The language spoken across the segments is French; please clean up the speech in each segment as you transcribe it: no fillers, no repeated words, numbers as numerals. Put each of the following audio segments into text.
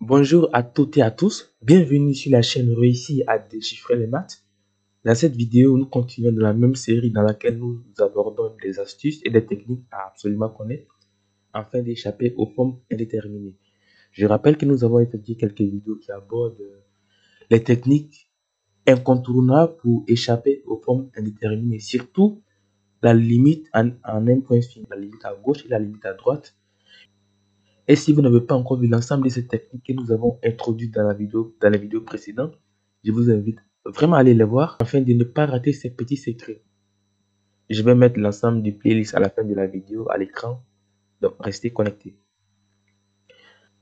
Bonjour à toutes et à tous, bienvenue sur la chaîne Réussir à déchiffrer les maths. Dans cette vidéo, nous continuons dans la même série dans laquelle nous abordons des astuces et des techniques à absolument connaître afin d'échapper aux formes indéterminées. Je rappelle que nous avons effectué quelques vidéos qui abordent les techniques incontournables pour échapper aux formes indéterminées, surtout la limite en un point fini, la limite à gauche et la limite à droite. Et si vous n'avez pas encore vu l'ensemble de ces techniques que nous avons introduites dans les vidéos précédentes, je vous invite vraiment à aller les voir afin de ne pas rater ces petits secrets. Je vais mettre l'ensemble du playlist à la fin de la vidéo à l'écran, donc restez connectés.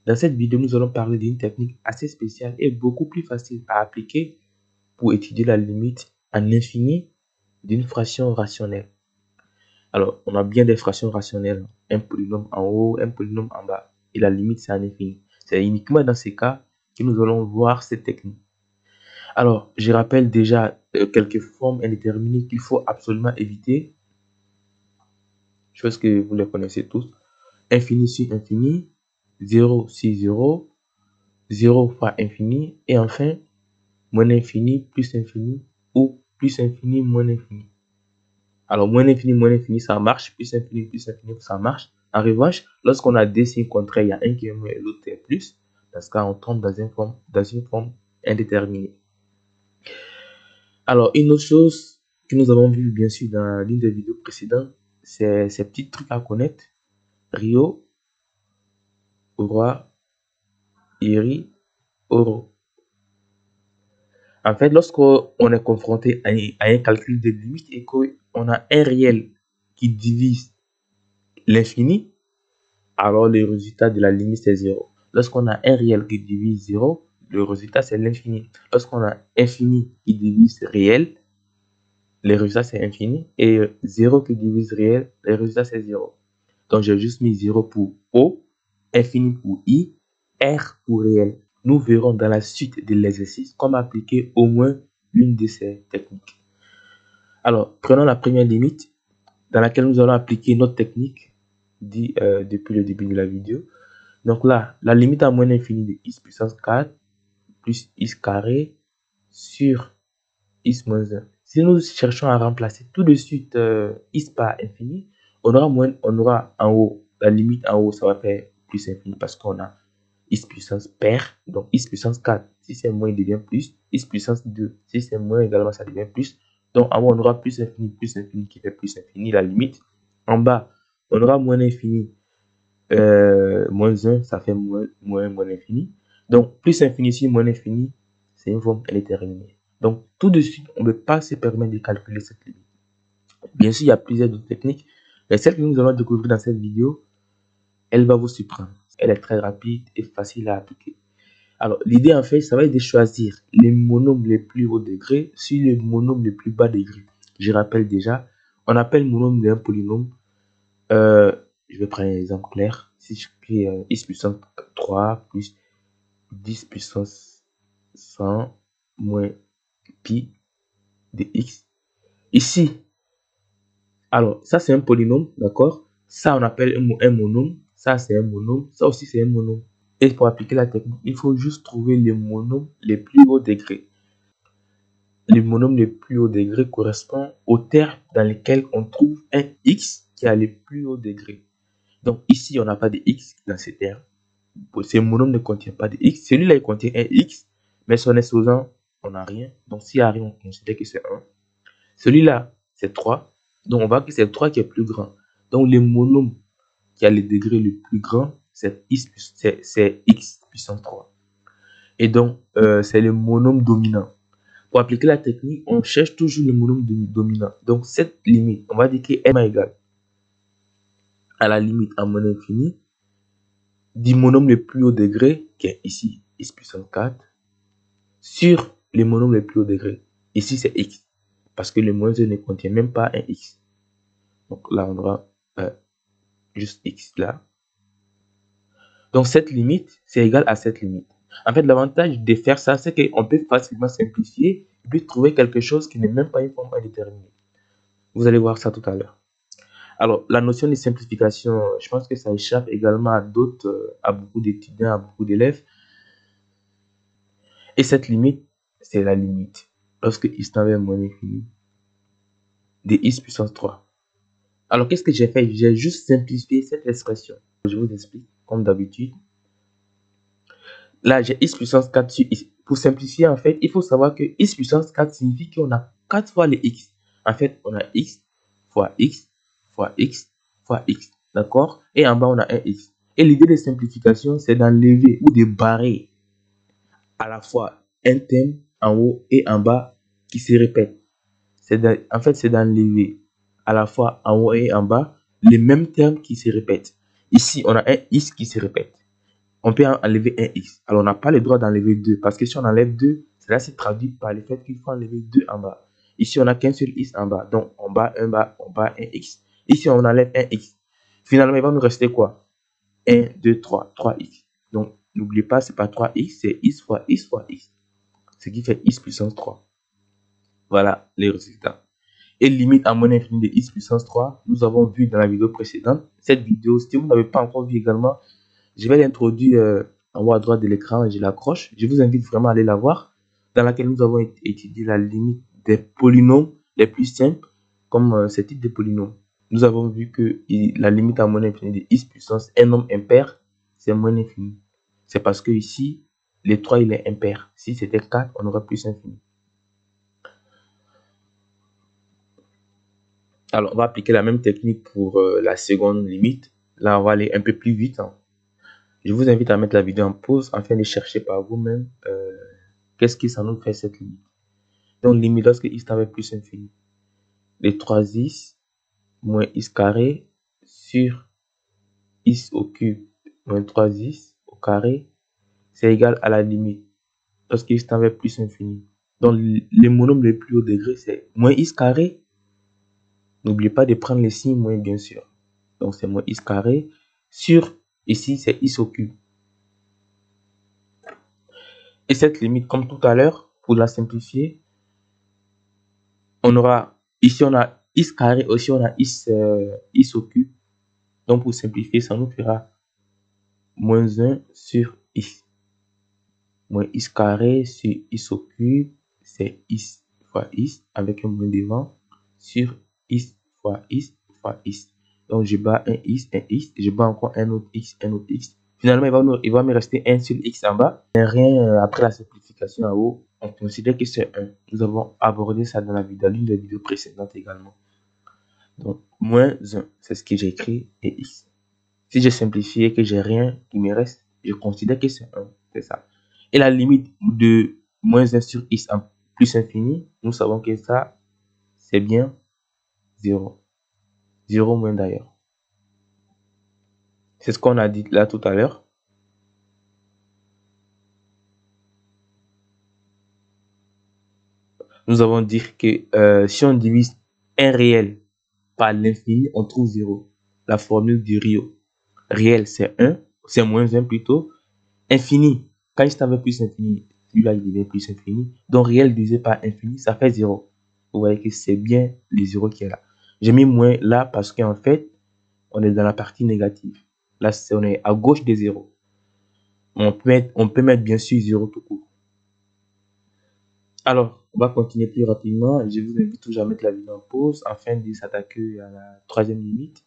Dans cette vidéo, nous allons parler d'une technique assez spéciale et beaucoup plus facile à appliquer pour étudier la limite en infini d'une fraction rationnelle. Alors, on a bien des fractions rationnelles, un polynôme en haut, un polynôme en bas, et la limite c'est à l'infini. C'est uniquement dans ces cas que nous allons voir cette technique. Alors, je rappelle déjà quelques formes indéterminées qu'il faut absolument éviter, chose que vous les connaissez tous. Infini sur infini, 0 sur 0, 0 fois infini, et enfin, moins infini, plus infini, ou plus infini, moins infini. Alors, moins infini, ça marche. Plus infini, ça marche. En revanche, lorsqu'on a des signes contraires, il y a un qui est moins et l'autre est plus. Dans ce cas, on tombe dans une forme indéterminée. Alors, une autre chose que nous avons vu, bien sûr, dans l'une des vidéos précédentes, c'est ces petits trucs à connaître. Rio, roi, iri, oro. En fait, lorsqu'on est confronté à un calcul de limite et qu'on a un réel qui divise l'infini, alors le résultat de la limite c'est 0. Lorsqu'on a un réel qui divise 0, le résultat c'est l'infini. Lorsqu'on a infini qui divise réel, le résultat c'est infini. Et 0 qui divise réel, le résultat c'est 0. Donc j'ai juste mis 0 pour O, infini pour I, R pour réel. Nous verrons dans la suite de l'exercice comment appliquer au moins l'une de ces techniques. Alors, prenons la première limite dans laquelle nous allons appliquer notre technique dit depuis le début de la vidéo. Donc là, la limite à moins l'infini de x puissance 4 plus x carré sur x moins 1. Si nous cherchons à remplacer tout de suite x par infini, on aura en haut, la limite en haut, ça va faire plus infini parce qu'on a x puissance pair, donc x puissance 4. Si c'est moins, il devient plus. X puissance 2, si c'est moins également, ça devient plus. Donc en haut, on aura plus infini qui fait plus infini, la limite. En bas, on aura moins infini moins 1, ça fait moins infini. Donc, plus infini sur moins infini, c'est une forme indéterminée. Donc, tout de suite, on ne peut pas se permettre de calculer cette limite. Bien sûr, il y a plusieurs autres techniques, mais celle que nous allons découvrir dans cette vidéo, elle va vous surprendre. Elle est très rapide et facile à appliquer. Alors, l'idée, en fait, ça va être de choisir les monômes les plus haut degré sur les monômes les plus bas degré. Je rappelle déjà, on appelle monôme d'un polynôme. Je vais prendre un exemple clair. Si je fais x puissance 3 plus 10 puissance 100 moins pi de x. Ici, alors ça c'est un polynôme, d'accord? Ça on appelle un monôme. Ça c'est un monôme. Ça aussi c'est un monôme. Et pour appliquer la technique, il faut juste trouver les monômes les plus hauts degrés. Les monômes les plus hauts degrés correspondent aux termes dans lesquels on trouve un x qui a les plus hauts degrés. Donc ici, on n'a pas de x dans ces termes. Ce monôme ne contient pas de x. Celui-là, il contient un x, mais son exposant, on n'a rien. Donc s'il n'y a rien, on considère que c'est 1. Celui-là, c'est 3. Donc on voit que c'est 3 qui est plus grand. Donc le monôme qui a le degré le plus grand, c'est x puissance 3. Et donc, c'est le monôme dominant. Pour appliquer la technique, on cherche toujours le monôme dominant. Donc cette limite, on va dire que m égale à la limite à moins infini du monôme le plus haut degré, qui est ici x puissance 4, sur les monômes le plus haut degré. Ici, c'est x, parce que le moins 1 ne contient même pas un x. Donc là, on aura juste x là. Donc cette limite, c'est égal à cette limite. En fait, l'avantage de faire ça, c'est qu'on peut facilement simplifier et puis trouver quelque chose qui n'est même pas une forme indéterminée. Vous allez voir ça tout à l'heure. Alors, la notion de simplification, je pense que ça échappe également à d'autres, à beaucoup d'étudiants, à beaucoup d'élèves. Et cette limite, c'est la limite lorsque x tend vers moins l'infini de x puissance 3. Alors, qu'est-ce que j'ai fait? J'ai juste simplifié cette expression. Je vous explique, comme d'habitude. Là, j'ai x puissance 4 sur x. Pour simplifier, en fait, il faut savoir que x puissance 4 signifie qu'on a 4 fois les x. En fait, on a x fois x fois x fois x. D'accord? Et en bas, on a un x. Et l'idée de simplification, c'est d'enlever ou de barrer à la fois un terme en haut et en bas qui se répète. En fait, c'est d'enlever à la fois en haut et en bas les mêmes termes qui se répètent. Ici, on a un x qui se répète. On peut enlever un x. Alors, on n'a pas le droit d'enlever 2. Parce que si on enlève 2, cela se traduit par le fait qu'il faut enlever 2 en bas. Ici, on n'a qu'un seul x en bas. Donc, en bas, un x. Ici, on enlève un x. Finalement, il va nous rester quoi? 1, 2, 3. 3x. Donc, n'oubliez pas, ce n'est pas 3x, c'est x fois x fois x. Ce qui fait x puissance 3. Voilà les résultats. Et limite à moins infini de x puissance 3, nous avons vu dans la vidéo précédente. Cette vidéo, si vous n'avez pas encore vu également, je vais l'introduire en haut à droite de l'écran et je l'accroche. Je vous invite vraiment à aller la voir, dans laquelle nous avons étudié la limite des polynômes les plus simples, comme ce type de polynôme. Nous avons vu que la limite à moins infini de x puissance un nombre impair, c'est moins infini. C'est parce que ici, les 3, il est impair. Si c'était 4, on aurait plus infini. Alors, on va appliquer la même technique pour la seconde limite. Là, on va aller un peu plus vite. Je vous invite à mettre la vidéo en pause afin de chercher par vous-même qu'est-ce qui ça nous fait cette limite. Donc, limite lorsque x tend vers plus infini. Les 3x moins x carré sur x au cube moins 3x au carré, c'est égal à la limite lorsque x tend vers plus infini. Donc, les monomes les plus haut degré, c'est moins x carré. N'oubliez pas de prendre les signes moins, bien sûr. Donc, c'est moins x carré sur, ici, c'est x au cube. Et cette limite, comme tout à l'heure, pour la simplifier, on aura, ici, on a x carré, aussi, on a x au cube. Donc, pour simplifier, ça nous fera moins 1 sur x. Moins x carré sur x au cube, c'est x fois x, avec un moins devant, sur x fois x fois x. Donc, je bats un x, je bats encore un autre x, un autre x. Finalement, il va me rester un seul x en bas. Et rien après la simplification en haut, on considère que c'est 1. Nous avons abordé ça dans l'une des vidéos précédentes également. Donc, moins 1, c'est ce que j'ai écrit, et x. Si j'ai simplifié et que j'ai rien qui me reste, je considère que c'est 1. C'est ça. Et la limite de moins 1 sur x en plus infini, nous savons que ça, c'est bien 0. 0 moins d'ailleurs. C'est ce qu'on a dit là tout à l'heure. Nous avons dit que si on divise un réel par l'infini, on trouve 0. La formule du Rio. Réel, c'est 1. C'est moins 1 plutôt. Infini. Quand il avait plus infini, celui-là, il devient plus infini. Donc, réel divisé par infini, ça fait 0. Vous voyez que c'est bien le 0 qui est là. J'ai mis moins là parce qu'en fait, on est dans la partie négative. Là, on est à gauche des 0. On peut mettre bien sûr 0 tout court. Alors, on va continuer plus rapidement. Je vous invite toujours à mettre la vidéo en pause afin de s'attaquer à la troisième limite.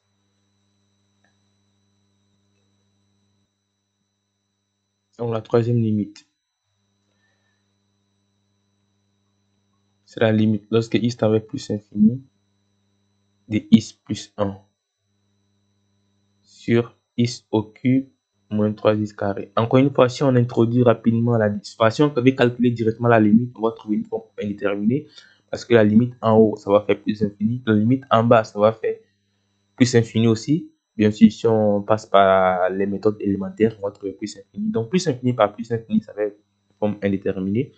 Donc, la troisième limite, c'est la limite lorsque x tend vers plus infini de x plus 1 sur x au cube moins 3x carré. Encore une fois, si on introduit rapidement la si on peut calculer directement la limite, on va trouver une forme indéterminée parce que la limite en haut, ça va faire plus infini. La limite en bas, ça va faire plus infini aussi. Bien sûr, si on passe par les méthodes élémentaires, on va trouver plus infini. Donc, plus infini par plus infini, ça fait une forme indéterminée.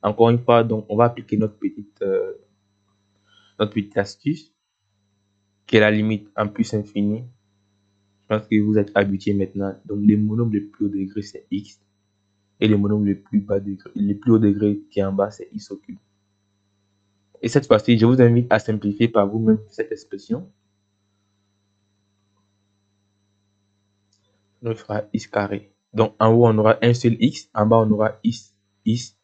Encore une fois, donc, on va appliquer notre petite astuce qui est la limite en plus infini. Je pense que vous êtes habitué maintenant. Donc, les monomes les plus haut degré, c'est x. Et les monomes les plus bas degré, les plus haut degré qui est en bas, c'est x au cube. Et cette fois-ci, je vous invite à simplifier par vous-même cette expression. On fera x carré. Donc, en haut, on aura un seul x. En bas, on aura x x.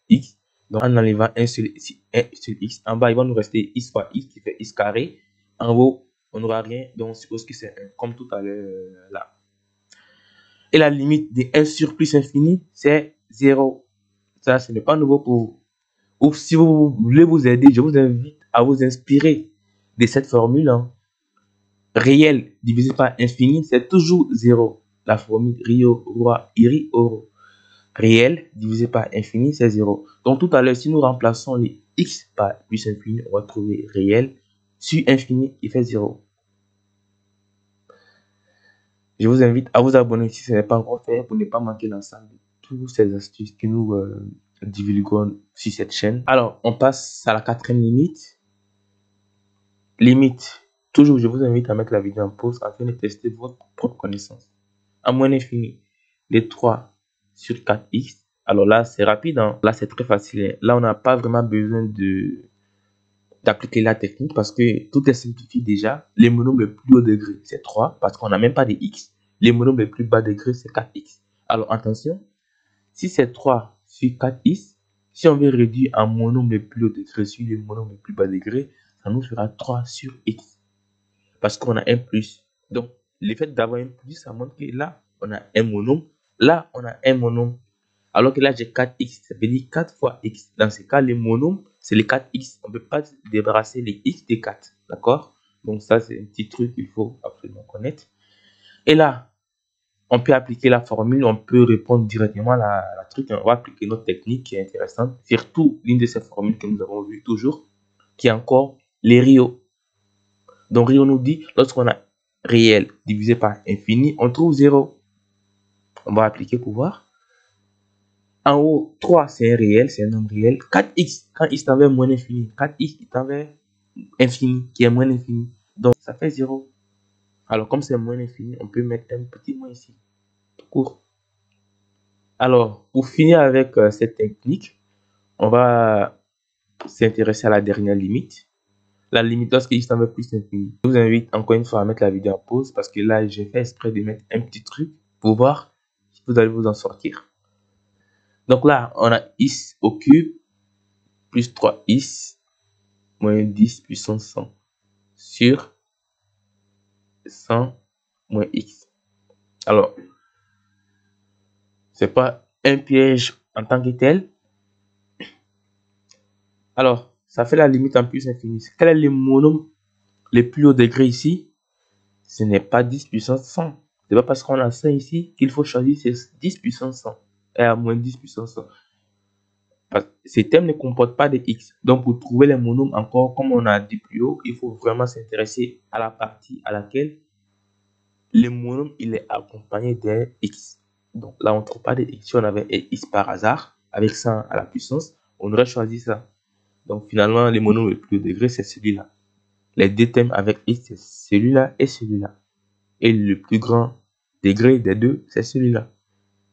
Donc, en enlevant un seul x, en bas, il va nous rester x fois x qui fait x carré. En haut, on n'aura rien, donc on suppose que c'est 1, comme tout à l'heure là. Et la limite de 1 sur plus infini, c'est 0. Ça, ce n'est pas nouveau pour vous. Ou si vous voulez vous aider, je vous invite à vous inspirer de cette formule. Hein. Réel divisé par infini, c'est toujours 0. La formule Rio, Roi, Iri, Oro. Réel divisé par infini, c'est 0. Donc tout à l'heure, si nous remplaçons les x par plus infini, on va trouver réel sur infini qui fait 0. Je vous invite à vous abonner si ce n'est pas encore fait pour ne pas manquer l'ensemble de toutes ces astuces que nous divulguons sur cette chaîne. Alors, on passe à la quatrième limite. Limite. Toujours, je vous invite à mettre la vidéo en pause afin de tester votre propre connaissance. À moins infini, les 3 sur 4x. Alors là, c'est rapide. Hein? Là, c'est très facile. Là, on n'a pas vraiment besoin d'appliquer la technique parce que tout est simplifié déjà. Les monomes le plus haut degré, c'est 3 parce qu'on n'a même pas de x. Les monomes le plus bas degré, c'est 4x. Alors, attention. Si c'est 3 sur 4x, si on veut réduire un monome le plus haut degré sur le monome le plus bas degré, ça nous fera 3 sur x. Parce qu'on a un plus. Donc, le fait d'avoir un plus, ça montre que là, on a un monome. Là, on a un monome. Alors que là, j'ai 4x. Ça veut dire 4 fois x. Dans ce cas, les monomes, c'est les 4x. On ne peut pas débarrasser les x des 4. D'accord? Donc, ça, c'est un petit truc qu'il faut absolument connaître. Et là, on peut appliquer la formule. On peut répondre directement à la truc. On va appliquer notre technique qui est intéressante. Surtout, l'une de ces formules que nous avons vues toujours, qui est encore les Rio. Donc, Rio nous dit, lorsqu'on a réel divisé par infini, on trouve 0. On va appliquer pour voir. En haut, 3, c'est un réel, c'est un nombre réel. 4x, quand x tend vers moins infini. 4x qui tend vers infini, qui est moins infini. Donc, ça fait 0. Alors, comme c'est moins infini, on peut mettre un petit moins ici. Tout court. Alors, pour finir avec cette technique, on va s'intéresser à la dernière limite. La limite lorsque x tend vers plus infini. Je vous invite encore une fois à mettre la vidéo en pause parce que là, j'ai fait exprès de mettre un petit truc pour voir si vous allez vous en sortir. Donc là, on a x au cube plus 3x moins 10 puissance 100 sur 100 moins x. Alors, c'est pas un piège en tant que tel. Alors, ça fait la limite en plus infini. Quel est le monome le plus haut degré ici? Ce n'est pas 10 puissance 100. C'est pas parce qu'on a 100 ici qu'il faut choisir 10 puissance 100 et à moins 10 puissance 100. Ces thèmes ne comportent pas de x. Donc, pour trouver les monomes encore, comme on a dit plus haut, il faut vraiment s'intéresser à la partie à laquelle le monome il est accompagné d'un x. Donc là, on ne trouve pas de x. Si on avait un x par hasard, avec 100 à la puissance, on aurait choisi ça. Donc finalement, le monome le plus haut degré, c'est celui-là. Les deux thèmes avec x, c'est celui-là et celui-là. Et le plus grand degré des deux, c'est celui-là.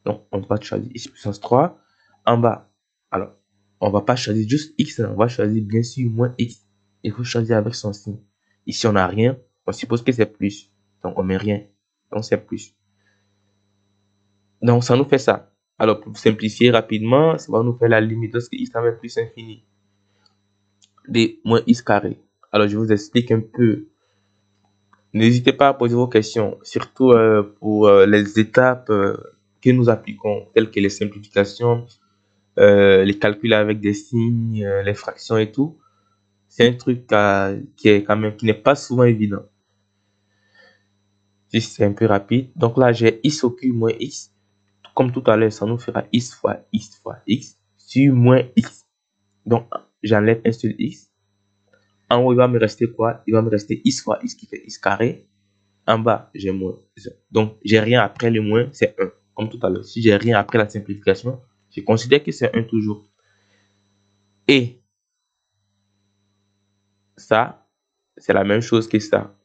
Donc, on va choisir x puissance 3 en bas. Alors, on va pas choisir juste x, on va choisir bien sûr moins x. Il faut choisir avec son signe. Ici, on n'a rien, on suppose que c'est plus. Donc, on met rien. Donc, c'est plus. Donc, ça nous fait ça. Alors, pour simplifier rapidement, ça va nous faire la limite lorsque x tend vers plus infini de moins x carré. Alors, je vous explique un peu. N'hésitez pas à poser vos questions, surtout pour les étapes que nous appliquons, telles que les simplifications, les calculs avec des signes, les fractions et tout. C'est un truc qui est quand même, qui n'est pas souvent évident. Juste c'est un peu rapide. Donc là, j'ai x au cube moins x. Comme tout à l'heure, ça nous fera x fois x sur moins x. Donc, j'enlève un seul x. En haut, il va me rester quoi? Il va me rester x fois x qui fait x carré. En bas, j'ai moins. Donc, j'ai rien après le moins, c'est 1. Comme tout à l'heure. Si j'ai rien après la simplification, je considère que c'est 1 toujours. Et ça, c'est la même chose que ça.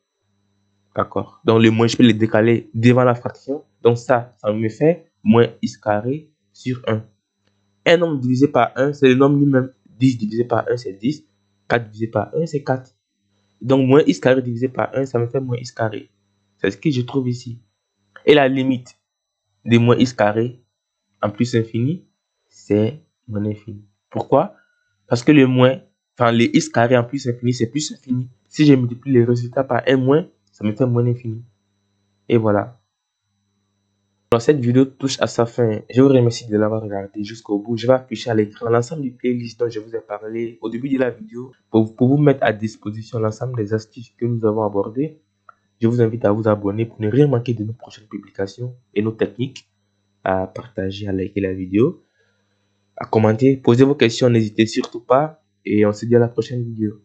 D'accord. Donc, le moins, je peux le décaler devant la fraction. Donc, ça me fait moins x carré sur 1. Un nombre divisé par 1, c'est le nombre lui-même. 10 divisé par 1, c'est 10. 4 divisé par 1, c'est 4. Donc, moins x carré divisé par 1, ça me fait moins x carré. C'est ce que je trouve ici. Et la limite de moins x carré en plus infini, c'est moins infini. Pourquoi? Parce que le moins, enfin les x carré en plus infini, c'est plus infini. Si je multiplie les résultats par un moins, ça me fait moins infini. Et voilà. Alors, cette vidéo touche à sa fin. Je vous remercie de l'avoir regardé jusqu'au bout. Je vais afficher à l'écran l'ensemble du playlist dont je vous ai parlé au début de la vidéo pour vous mettre à disposition l'ensemble des astuces que nous avons abordées. Je vous invite à vous abonner pour ne rien manquer de nos prochaines publications et nos techniques, à partager, à liker la vidéo, à commenter, poser vos questions, n'hésitez surtout pas et on se dit à la prochaine vidéo.